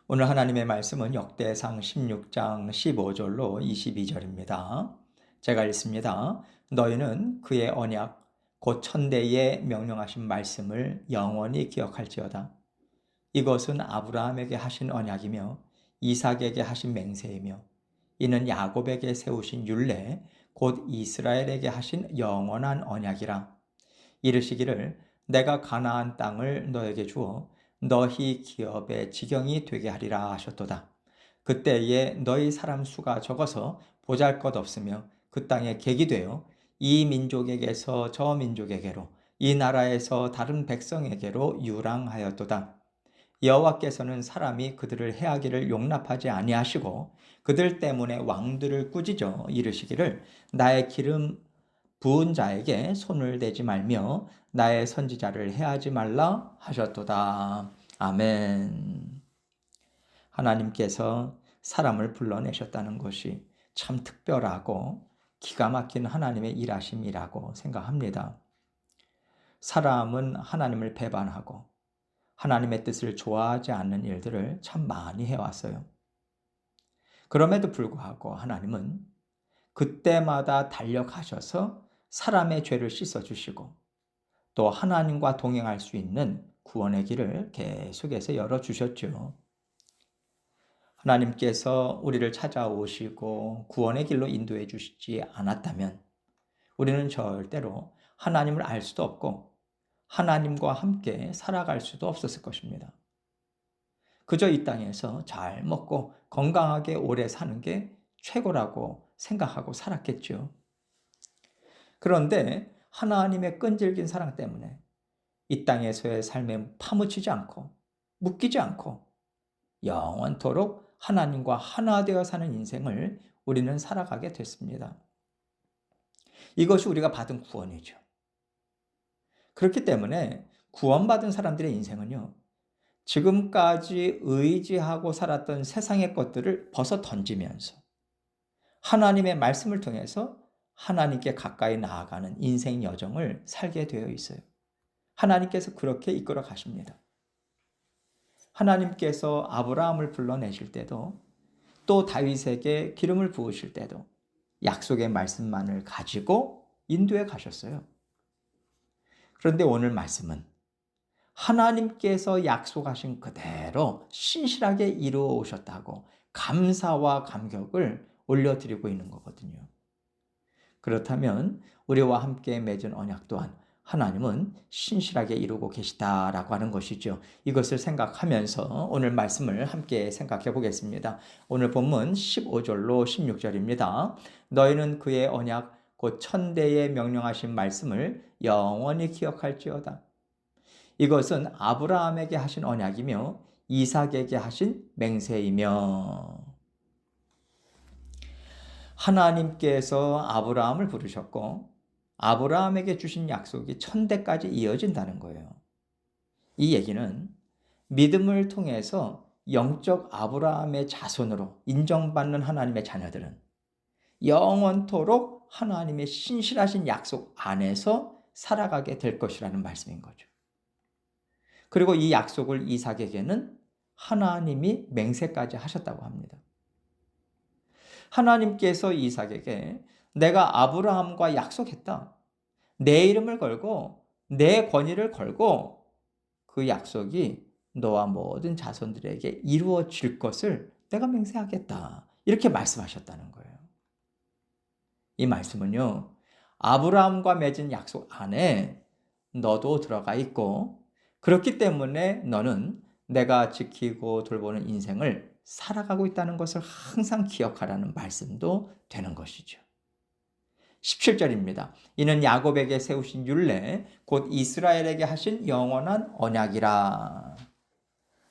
오늘 하나님의 말씀은 역대상 16장 15절로 22절입니다. 제가 읽습니다. 너희는 그의 언약 곧 천대에 명령하신 말씀을 영원히 기억할지어다. 이것은 아브라함에게 하신 언약이며 이삭에게 하신 맹세이며 이는 야곱에게 세우신 율례 곧 이스라엘에게 하신 영원한 언약이라. 이르시기를 내가 가나안 땅을 너에게 주어 너희 기업의 지경이 되게 하리라 하셨도다. 그때에 너희 사람 수가 적어서 보잘것없으며 그 땅에 객이 되어 이 민족에게서 저 민족에게로 이 나라에서 다른 백성에게로 유랑하였도다. 여호와께서는 사람이 그들을 해하기를 용납하지 아니하시고 그들 때문에 왕들을 꾸짖어 이르시기를 나의 기름 부은 자에게 손을 대지 말며 나의 선지자를 해하지 말라 하셨도다. 아멘. 하나님께서 사람을 불러내셨다는 것이 참 특별하고 기가 막힌 하나님의 일하심이라고 생각합니다. 사람은 하나님을 배반하고 하나님의 뜻을 좋아하지 않는 일들을 참 많이 해왔어요. 그럼에도 불구하고 하나님은 그때마다 달려가셔서 사람의 죄를 씻어주시고 또 하나님과 동행할 수 있는 구원의 길을 계속해서 열어주셨죠. 하나님께서 우리를 찾아오시고 구원의 길로 인도해 주시지 않았다면 우리는 절대로 하나님을 알 수도 없고 하나님과 함께 살아갈 수도 없었을 것입니다. 그저 이 땅에서 잘 먹고 건강하게 오래 사는 게 최고라고 생각하고 살았겠죠. 그런데 하나님의 끈질긴 사랑 때문에 이 땅에서의 삶에 파묻히지 않고 묶이지 않고 영원토록 하나님과 하나 되어 사는 인생을 우리는 살아가게 됐습니다. 이것이 우리가 받은 구원이죠. 그렇기 때문에 구원받은 사람들의 인생은요, 지금까지 의지하고 살았던 세상의 것들을 벗어 던지면서 하나님의 말씀을 통해서 하나님께 가까이 나아가는 인생 여정을 살게 되어 있어요. 하나님께서 그렇게 이끌어 가십니다. 하나님께서 아브라함을 불러내실 때도 또 다윗에게 기름을 부으실 때도 약속의 말씀만을 가지고 인도해 가셨어요. 그런데 오늘 말씀은 하나님께서 약속하신 그대로 신실하게 이루어 오셨다고 감사와 감격을 올려드리고 있는 거거든요. 그렇다면 우리와 함께 맺은 언약 또한 하나님은 신실하게 이루고 계시다라고 하는 것이죠. 이것을 생각하면서 오늘 말씀을 함께 생각해 보겠습니다. 오늘 본문 15절로 16절입니다. 너희는 그의 언약 곧 천대에 명령하신 말씀을 영원히 기억할지어다. 이것은 아브라함에게 하신 언약이며 이삭에게 하신 맹세이며 하나님께서 아브라함을 부르셨고 아브라함에게 주신 약속이 천대까지 이어진다는 거예요. 이 얘기는 믿음을 통해서 영적 아브라함의 자손으로 인정받는 하나님의 자녀들은 영원토록 하나님의 신실하신 약속 안에서 살아가게 될 것이라는 말씀인 거죠. 그리고 이 약속을 이삭에게는 하나님이 맹세까지 하셨다고 합니다. 하나님께서 이삭에게 내가 아브라함과 약속했다. 내 이름을 걸고 내 권위를 걸고 그 약속이 너와 모든 자손들에게 이루어질 것을 내가 맹세하겠다. 이렇게 말씀하셨다는 거예요. 이 말씀은요, 아브라함과 맺은 약속 안에 너도 들어가 있고 그렇기 때문에 너는 내가 지키고 돌보는 인생을 살아가고 있다는 것을 항상 기억하라는 말씀도 되는 것이죠. 17절입니다. 이는 야곱에게 세우신 율례 곧 이스라엘에게 하신 영원한 언약이라.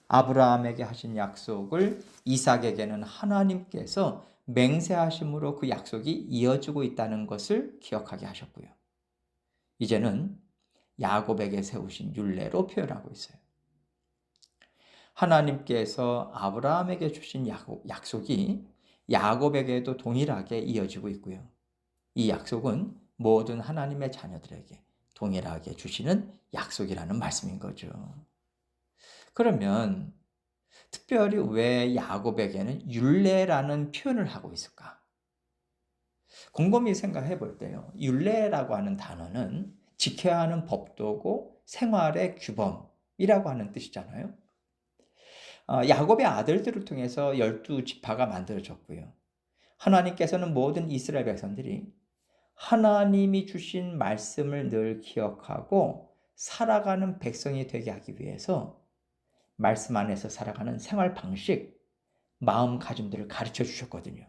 아브라함에게 하신 약속을 이삭에게는 하나님께서 맹세하심으로 그 약속이 이어지고 있다는 것을 기억하게 하셨고요. 이제는 야곱에게 세우신 율례로 표현하고 있어요. 하나님께서 아브라함에게 주신 약속이 야곱에게도 동일하게 이어지고 있고요. 이 약속은 모든 하나님의 자녀들에게 동일하게 주시는 약속이라는 말씀인 거죠. 그러면 특별히 왜 야곱에게는 율례라는 표현을 하고 있을까? 곰곰이 생각해 볼 때요. 율례라고 하는 단어는 지켜야 하는 법도고 생활의 규범이라고 하는 뜻이잖아요. 야곱의 아들들을 통해서 12지파가 만들어졌고요. 하나님께서는 모든 이스라엘 백성들이 하나님이 주신 말씀을 늘 기억하고 살아가는 백성이 되게 하기 위해서 말씀 안에서 살아가는 생활 방식, 마음가짐들을 가르쳐 주셨거든요.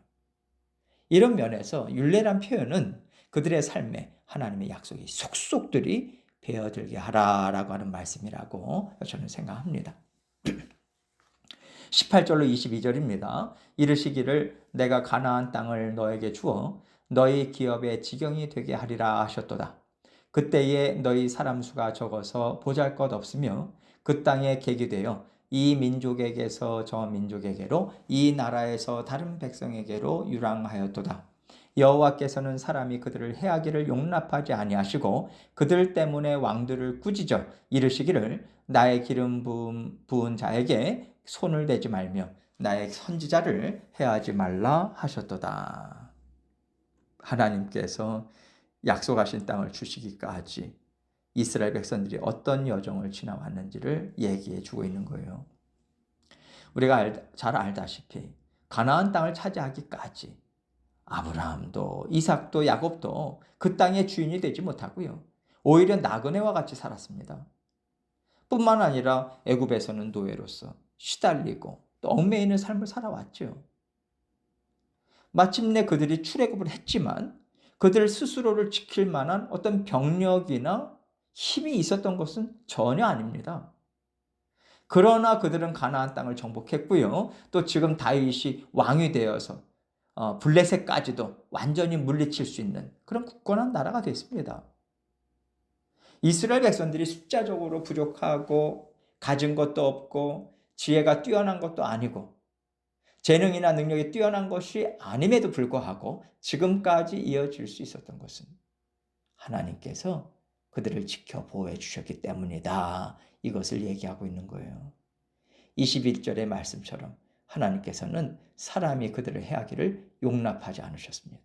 이런 면에서 율례란 표현은 그들의 삶에 하나님의 약속이 속속들이 배어들게 하라라고 하는 말씀이라고 저는 생각합니다. 18절로 22절입니다. 이르시기를 내가 가나안 땅을 너에게 주어 너희 기업의 지경이 되게 하리라 하셨도다. 그때에 너희 사람 수가 적어서 보잘것없으며 그 땅에 객이 되어 이 민족에게서 저 민족에게로 이 나라에서 다른 백성에게로 유랑하였도다. 여호와께서는 사람이 그들을 해하기를 용납하지 아니하시고 그들 때문에 왕들을 꾸짖어 이르시기를 나의 기름 부은 자에게 손을 대지 말며 나의 선지자를 해하지 말라 하셨도다. 하나님께서 약속하신 땅을 주시기까지 이스라엘 백성들이 어떤 여정을 지나왔는지를 얘기해 주고 있는 거예요. 우리가 잘 알다시피 가나안 땅을 차지하기까지 아브라함도 이삭도 야곱도 그 땅의 주인이 되지 못하고요. 오히려 나그네와 같이 살았습니다. 뿐만 아니라 애굽에서는 노예로서 시달리고 또 얽매이는 삶을 살아왔죠. 마침내 그들이 출애굽을 했지만 그들 스스로를 지킬 만한 어떤 병력이나 힘이 있었던 것은 전혀 아닙니다. 그러나 그들은 가나안 땅을 정복했고요. 또 지금 다윗이 왕이 되어서 블레셋까지도 완전히 물리칠 수 있는 그런 굳건한 나라가 됐습니다. 이스라엘 백성들이 숫자적으로 부족하고 가진 것도 없고 지혜가 뛰어난 것도 아니고 재능이나 능력이 뛰어난 것이 아님에도 불구하고 지금까지 이어질 수 있었던 것은 하나님께서 그들을 지켜 보호해 주셨기 때문이다. 이것을 얘기하고 있는 거예요. 21절의 말씀처럼 하나님께서는 사람이 그들을 해하기를 용납하지 않으셨습니다.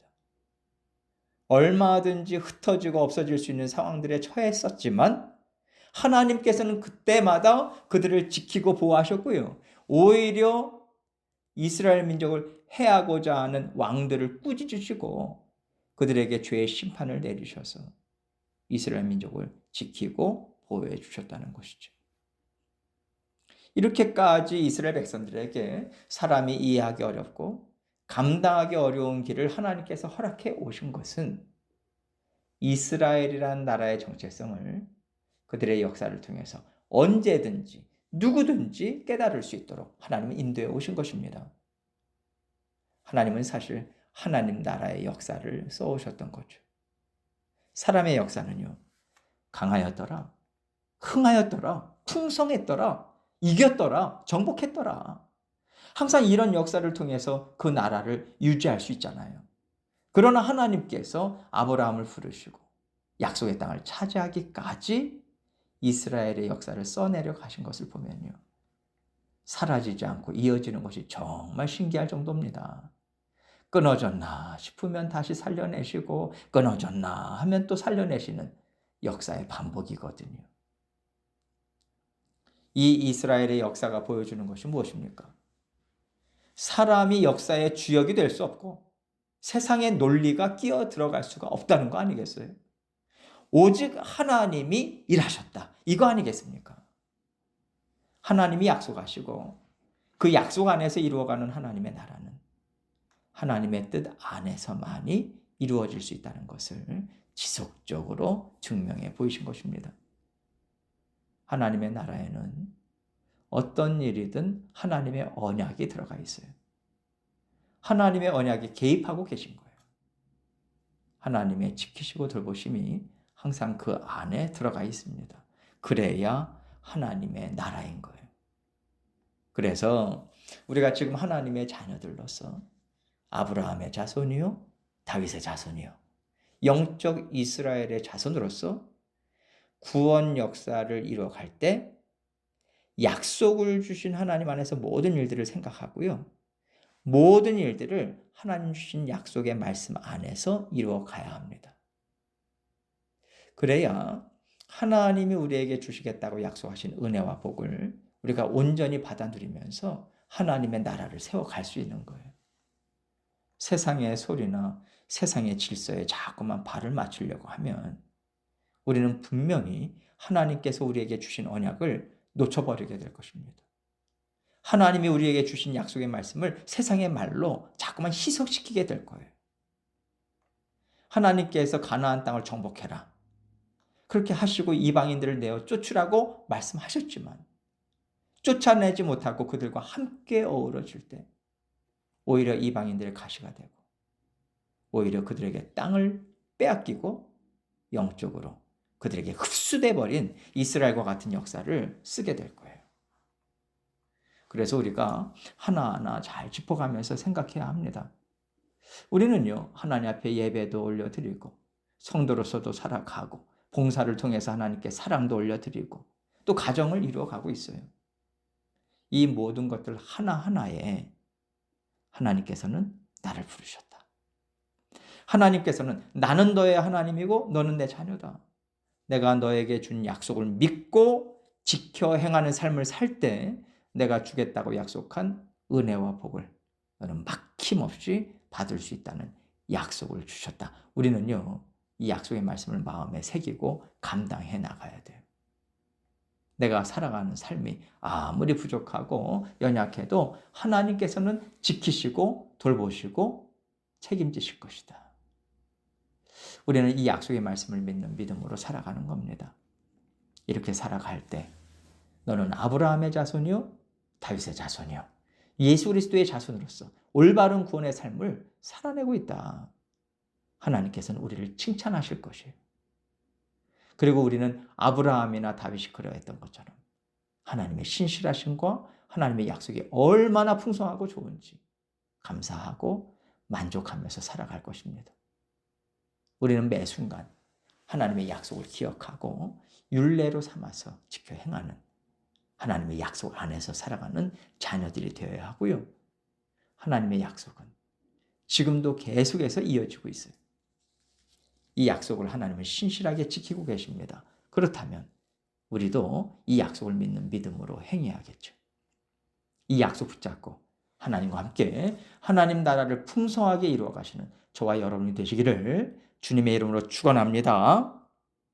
얼마든지 흩어지고 없어질 수 있는 상황들에 처했었지만 하나님께서는 그때마다 그들을 지키고 보호하셨고요. 오히려 이스라엘 민족을 해하고자 하는 왕들을 꾸짖으시고 그들에게 죄의 심판을 내리셔서 이스라엘 민족을 지키고 보호해 주셨다는 것이죠. 이렇게까지 이스라엘 백성들에게 사람이 이해하기 어렵고 감당하기 어려운 길을 하나님께서 허락해 오신 것은 이스라엘이라는 나라의 정체성을 그들의 역사를 통해서 언제든지 누구든지 깨달을 수 있도록 하나님은 인도해 오신 것입니다. 하나님은 사실 하나님 나라의 역사를 써오셨던 거죠. 사람의 역사는요, 강하였더라, 흥하였더라, 풍성했더라, 이겼더라, 정복했더라. 항상 이런 역사를 통해서 그 나라를 유지할 수 있잖아요. 그러나 하나님께서 아브라함을 부르시고 약속의 땅을 차지하기까지 이스라엘의 역사를 써내려 가신 것을 보면요. 사라지지 않고 이어지는 것이 정말 신기할 정도입니다. 끊어졌나 싶으면 다시 살려내시고 끊어졌나 하면 또 살려내시는 역사의 반복이거든요. 이 이스라엘의 역사가 보여주는 것이 무엇입니까? 사람이 역사의 주역이 될 수 없고 세상의 논리가 끼어 들어갈 수가 없다는 거 아니겠어요? 오직 하나님이 일하셨다. 이거 아니겠습니까? 하나님이 약속하시고 그 약속 안에서 이루어가는 하나님의 나라는 하나님의 뜻 안에서만이 이루어질 수 있다는 것을 지속적으로 증명해 보이신 것입니다. 하나님의 나라에는 어떤 일이든 하나님의 언약이 들어가 있어요. 하나님의 언약이 개입하고 계신 거예요. 하나님의 지키시고 돌보심이 항상 그 안에 들어가 있습니다. 그래야 하나님의 나라인 거예요. 그래서 우리가 지금 하나님의 자녀들로서 아브라함의 자손이요, 다윗의 자손이요, 영적 이스라엘의 자손으로서 구원 역사를 이루어갈 때 약속을 주신 하나님 안에서 모든 일들을 생각하고요. 모든 일들을 하나님 주신 약속의 말씀 안에서 이루어 가야 합니다. 그래야 하나님이 우리에게 주시겠다고 약속하신 은혜와 복을 우리가 온전히 받아 누리면서 하나님의 나라를 세워갈 수 있는 거예요. 세상의 소리나 세상의 질서에 자꾸만 발을 맞추려고 하면 우리는 분명히 하나님께서 우리에게 주신 언약을 놓쳐버리게 될 것입니다. 하나님이 우리에게 주신 약속의 말씀을 세상의 말로 자꾸만 희석시키게 될 거예요. 하나님께서 가나안 땅을 정복해라. 그렇게 하시고 이방인들을 내어 쫓으라고 말씀하셨지만 쫓아내지 못하고 그들과 함께 어우러질 때 오히려 이방인들의 가시가 되고 오히려 그들에게 땅을 빼앗기고 영적으로 그들에게 흡수돼 버린 이스라엘과 같은 역사를 쓰게 될 거예요. 그래서 우리가 하나하나 잘 짚어가면서 생각해야 합니다. 우리는요, 하나님 앞에 예배도 올려드리고 성도로서도 살아가고 봉사를 통해서 하나님께 사랑도 올려드리고 또 가정을 이루어가고 있어요. 이 모든 것들 하나하나에 하나님께서는 나를 부르셨다. 하나님께서는 나는 너의 하나님이고 너는 내 자녀다. 내가 너에게 준 약속을 믿고 지켜 행하는 삶을 살 때 내가 주겠다고 약속한 은혜와 복을 너는 막힘없이 받을 수 있다는 약속을 주셨다. 우리는요, 이 약속의 말씀을 마음에 새기고 감당해 나가야 돼요. 내가 살아가는 삶이 아무리 부족하고 연약해도 하나님께서는 지키시고 돌보시고 책임지실 것이다. 우리는 이 약속의 말씀을 믿는 믿음으로 살아가는 겁니다. 이렇게 살아갈 때 너는 아브라함의 자손이요 다윗의 자손이요 예수 그리스도의 자손으로서 올바른 구원의 삶을 살아내고 있다. 하나님께서는 우리를 칭찬하실 것이에요. 그리고 우리는 아브라함이나 다윗이 그러했던 것처럼 하나님의 신실하심과 하나님의 약속이 얼마나 풍성하고 좋은지 감사하고 만족하면서 살아갈 것입니다. 우리는 매 순간 하나님의 약속을 기억하고 율례로 삼아서 지켜 행하는 하나님의 약속 안에서 살아가는 자녀들이 되어야 하고요. 하나님의 약속은 지금도 계속해서 이어지고 있어요. 이 약속을 하나님은 신실하게 지키고 계십니다. 그렇다면 우리도 이 약속을 믿는 믿음으로 행해야겠죠. 이 약속 붙잡고 하나님과 함께 하나님 나라를 풍성하게 이루어 가시는 저와 여러분이 되시기를 주님의 이름으로 축원합니다.